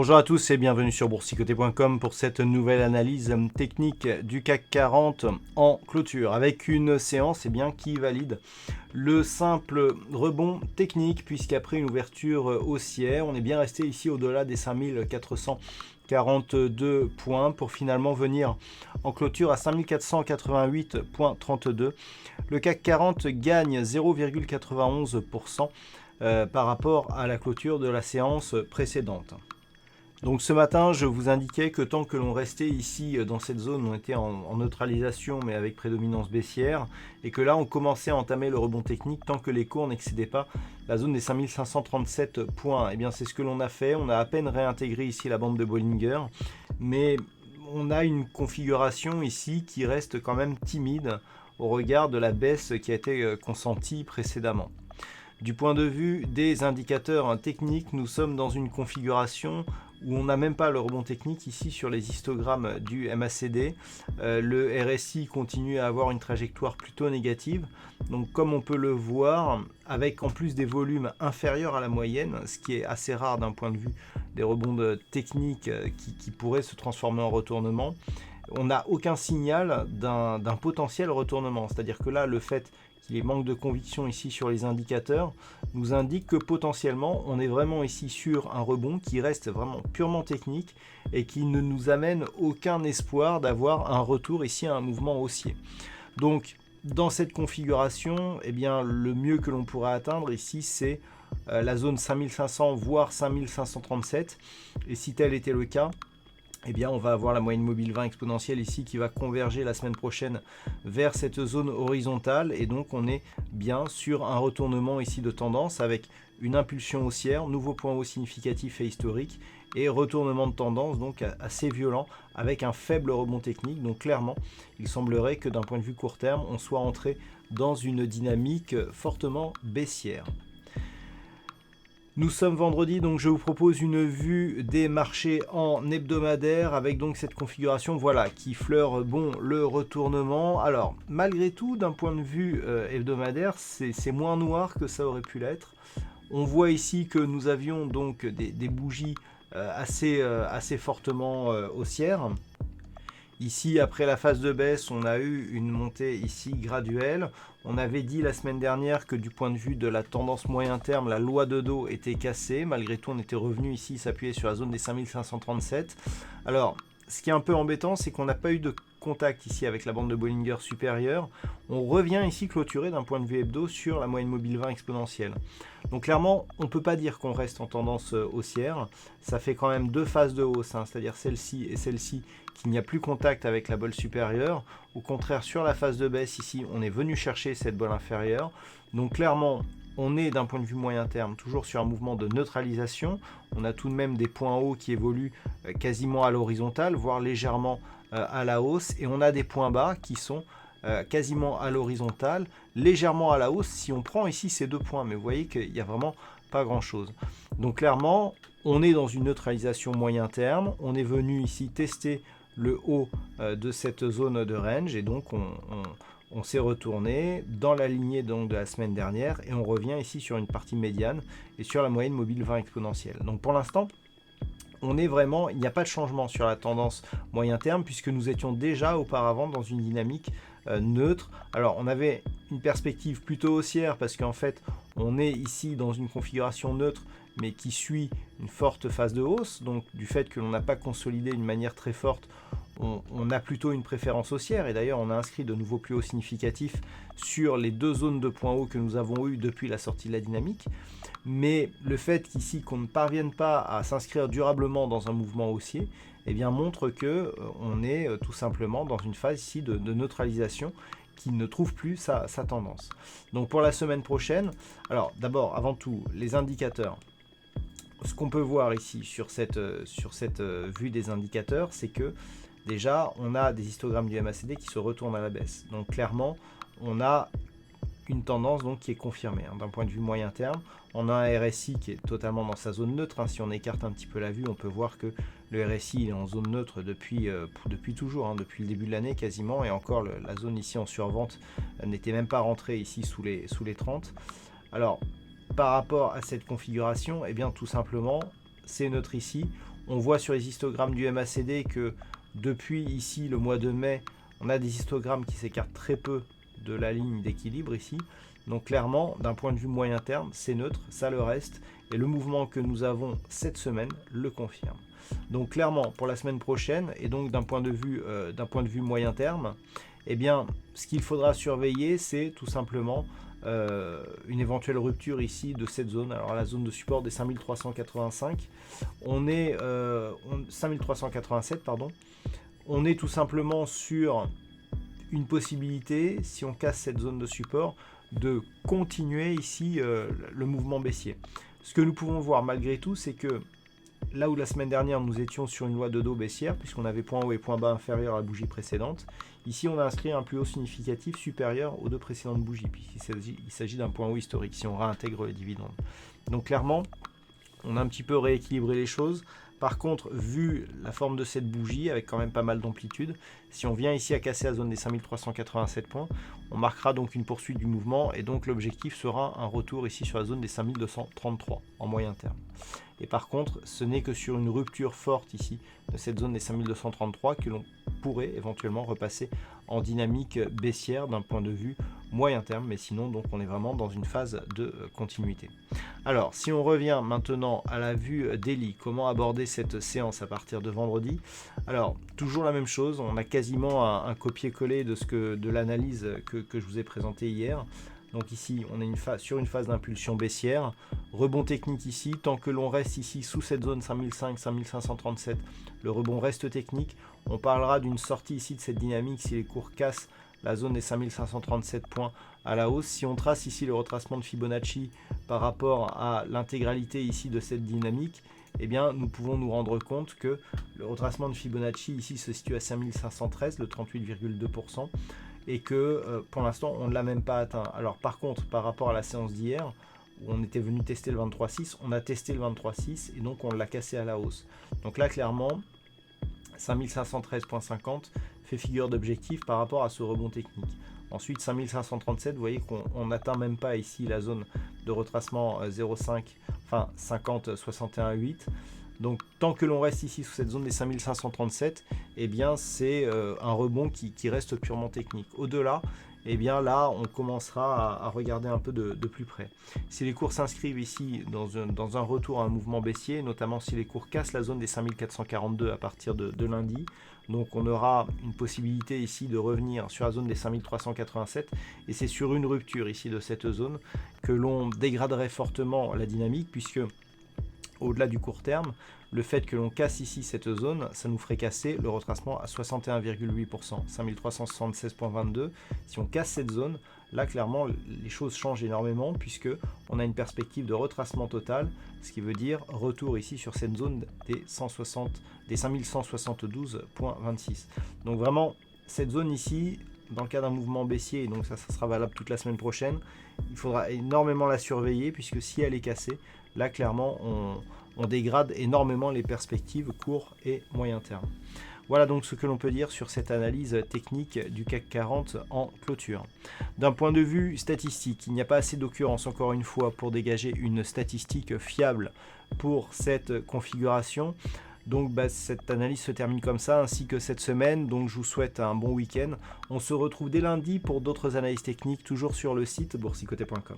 Bonjour à tous et bienvenue sur boursicoté.com pour cette nouvelle analyse technique du CAC 40 en clôture avec une séance qui valide le simple rebond technique puisqu'après une ouverture haussière, on est bien resté ici au-delà des 5442 points pour finalement venir en clôture à 5488,32. Le CAC 40 gagne 0,91% par rapport à la clôture de la séance précédente. Donc ce matin, je vous indiquais que tant que l'on restait ici dans cette zone, on était en neutralisation mais avec prédominance baissière et que là on commençait à entamer le rebond technique tant que les cours n'excédaient pas la zone des 5537 points. Et bien c'est ce que l'on a fait, on a à peine réintégré ici la bande de Bollinger, mais on a une configuration ici qui reste quand même timide au regard de la baisse qui a été consentie précédemment. Du point de vue des indicateurs techniques, nous sommes dans une configuration où on n'a même pas le rebond technique ici sur les histogrammes du MACD. Le RSI continue à avoir une trajectoire plutôt négative. Donc comme on peut le voir, avec en plus des volumes inférieurs à la moyenne, ce qui est assez rare d'un point de vue des rebonds techniques qui pourraient se transformer en retournement, on n'a aucun signal d'un potentiel retournement. C'est-à-dire que là, le fait qu'il y ait manque de conviction ici sur les indicateurs nous indique que potentiellement on est vraiment ici sur un rebond qui reste vraiment purement technique et qui ne nous amène aucun espoir d'avoir un retour ici à un mouvement haussier. Donc dans cette configuration, le mieux que l'on pourrait atteindre ici c'est la zone 5500 voire 5537, et si tel était le cas, on va avoir la moyenne mobile 20 exponentielle ici qui va converger la semaine prochaine vers cette zone horizontale, et donc on est bien sur un retournement ici de tendance avec une impulsion haussière, nouveau point haut significatif et historique, et retournement de tendance donc assez violent avec un faible rebond technique. Donc clairement, il semblerait que d'un point de vue court terme, on soit entré dans une dynamique fortement baissière. Nous sommes vendredi, donc je vous propose une vue des marchés en hebdomadaire avec donc cette configuration qui fleure le retournement. Alors malgré tout, d'un point de vue hebdomadaire, c'est moins noir que ça aurait pu l'être. On voit ici que nous avions donc des bougies assez fortement haussières. Ici, après la phase de baisse, on a eu une montée ici graduelle. On avait dit la semaine dernière que du point de vue de la tendance moyen terme, la loi de dos était cassée. Malgré tout, on était revenu ici s'appuyer sur la zone des 5537. Alors, ce qui est un peu embêtant, c'est qu'on n'a pas eu de contact ici avec la bande de Bollinger supérieure. On revient ici clôturer d'un point de vue hebdo sur la moyenne mobile 20 exponentielle. Donc clairement, on ne peut pas dire qu'on reste en tendance haussière. Ça fait quand même deux phases de hausse, c'est-à-dire celle-ci et celle-ci, qu'il n'y a plus contact avec la bolle supérieure. Au contraire, sur la phase de baisse ici, on est venu chercher cette bolle inférieure. Donc clairement, on est d'un point de vue moyen terme toujours sur un mouvement de neutralisation. On a tout de même des points hauts qui évoluent quasiment à l'horizontale, voire légèrement à la hausse, et on a des points bas qui sont quasiment à l'horizontale, légèrement à la hausse si on prend ici ces deux points, mais vous voyez qu'il n'y a vraiment pas grand chose. Donc clairement, on est dans une neutralisation moyen terme, on est venu ici tester le haut de cette zone de range, et donc on s'est retourné dans la lignée donc de la semaine dernière, et on revient ici sur une partie médiane et sur la moyenne mobile 20 exponentielle. Donc pour l'instant, il n'y a pas de changement sur la tendance moyen terme puisque nous étions déjà auparavant dans une dynamique neutre. Alors on avait une perspective plutôt haussière parce qu'en fait on est ici dans une configuration neutre mais qui suit une forte phase de hausse. Donc du fait que l'on n'a pas consolidé d'une manière très forte, on a plutôt une préférence haussière, et d'ailleurs on a inscrit de nouveaux plus hauts significatifs sur les deux zones de points hauts que nous avons eues depuis la sortie de la dynamique. Mais le fait qu'ici qu'on ne parvienne pas à s'inscrire durablement dans un mouvement haussier montre que on est tout simplement dans une phase ici de neutralisation qui ne trouve plus sa tendance. Donc pour la semaine prochaine, alors d'abord avant tout les indicateurs. Ce qu'on peut voir ici sur cette vue des indicateurs, c'est que déjà on a des histogrammes du MACD qui se retournent à la baisse. Donc clairement on a une tendance donc qui est confirmée d'un point de vue moyen terme. On a un RSI qui est totalement dans sa zone neutre. Si on écarte un petit peu la vue, on peut voir que le RSI est en zone neutre depuis toujours, depuis le début de l'année quasiment, et encore la zone ici en survente n'était même pas rentrée ici sous les 30. Alors par rapport à cette configuration, tout simplement c'est neutre ici. On voit sur les histogrammes du MACD que depuis ici le mois de mai, on a des histogrammes qui s'écartent très peu de la ligne d'équilibre ici. Donc clairement, d'un point de vue moyen terme, c'est neutre, ça le reste. Et le mouvement que nous avons cette semaine le confirme. Donc clairement, pour la semaine prochaine, et donc d'un point de vue moyen terme, eh bien, ce qu'il faudra surveiller, c'est tout simplement une éventuelle rupture ici de cette zone. Alors la zone de support des 5385, on est 5387, pardon. On est tout simplement sur une possibilité, si on casse cette zone de support, de continuer ici le mouvement baissier. Ce que nous pouvons voir malgré tout, c'est que là où la semaine dernière nous étions sur une loi de dos baissière, puisqu'on avait point haut et point bas inférieur à la bougie précédente, ici on a inscrit un plus haut significatif supérieur aux deux précédentes bougies, puisqu'il s'agit d'un point haut historique, si on réintègre les dividendes. Donc clairement, on a un petit peu rééquilibré les choses. Par contre, vu la forme de cette bougie, avec quand même pas mal d'amplitude, si on vient ici à casser la zone des 5387 points, on marquera donc une poursuite du mouvement, et donc l'objectif sera un retour ici sur la zone des 5233 en moyen terme. Et par contre, ce n'est que sur une rupture forte ici de cette zone des 5233 que l'on pourrait éventuellement repasser en dynamique baissière d'un point de vue moyen terme, mais sinon donc on est vraiment dans une phase de continuité. Alors si on revient maintenant à la vue daily, comment aborder cette séance à partir de vendredi? Alors toujours la même chose, on a quasiment un copier-coller de l'analyse que je vous ai présentée hier. Donc ici, on est sur une phase d'impulsion baissière. Rebond technique ici. Tant que l'on reste ici sous cette zone 5005-5537, le rebond reste technique. On parlera d'une sortie ici de cette dynamique si les cours cassent la zone des 5537 points à la hausse. Si on trace ici le retracement de Fibonacci par rapport à l'intégralité ici de cette dynamique, eh bien, nous pouvons nous rendre compte que le retracement de Fibonacci ici se situe à 5513, le 38,2%. Et que pour l'instant on ne l'a même pas atteint. Alors par contre, par rapport à la séance d'hier, où on était venu tester le 23.6, on a testé le 23.6 et donc on l'a cassé à la hausse. Donc là clairement, 5513.50 fait figure d'objectif par rapport à ce rebond technique. Ensuite 5537, vous voyez qu'on n'atteint même pas ici la zone de retracement 0,5, enfin 50,61,8. Donc tant que l'on reste ici sous cette zone des 5537, eh bien c'est un rebond qui reste purement technique. Au-delà, eh bien là on commencera à regarder un peu de plus près. Si les cours s'inscrivent ici dans un retour à un mouvement baissier, notamment si les cours cassent la zone des 5442 à partir de lundi, donc on aura une possibilité ici de revenir sur la zone des 5387, et c'est sur une rupture ici de cette zone que l'on dégraderait fortement la dynamique, puisque au-delà du court terme, le fait que l'on casse ici cette zone, ça nous ferait casser le retracement à 61,8%, 5376,22. Si on casse cette zone, là clairement les choses changent énormément puisque on a une perspective de retracement total, ce qui veut dire retour ici sur cette zone des 5172,26. Donc vraiment cette zone ici, dans le cas d'un mouvement baissier, et donc ça sera valable toute la semaine prochaine, il faudra énormément la surveiller puisque si elle est cassée, là clairement on dégrade énormément les perspectives court et moyen terme. Voilà donc ce que l'on peut dire sur cette analyse technique du CAC 40 en clôture. D'un point de vue statistique, il n'y a pas assez d'occurrences encore une fois pour dégager une statistique fiable pour cette configuration. Donc cette analyse se termine comme ça, ainsi que cette semaine. Donc je vous souhaite un bon week-end. On se retrouve dès lundi pour d'autres analyses techniques, toujours sur le site boursicoté.com.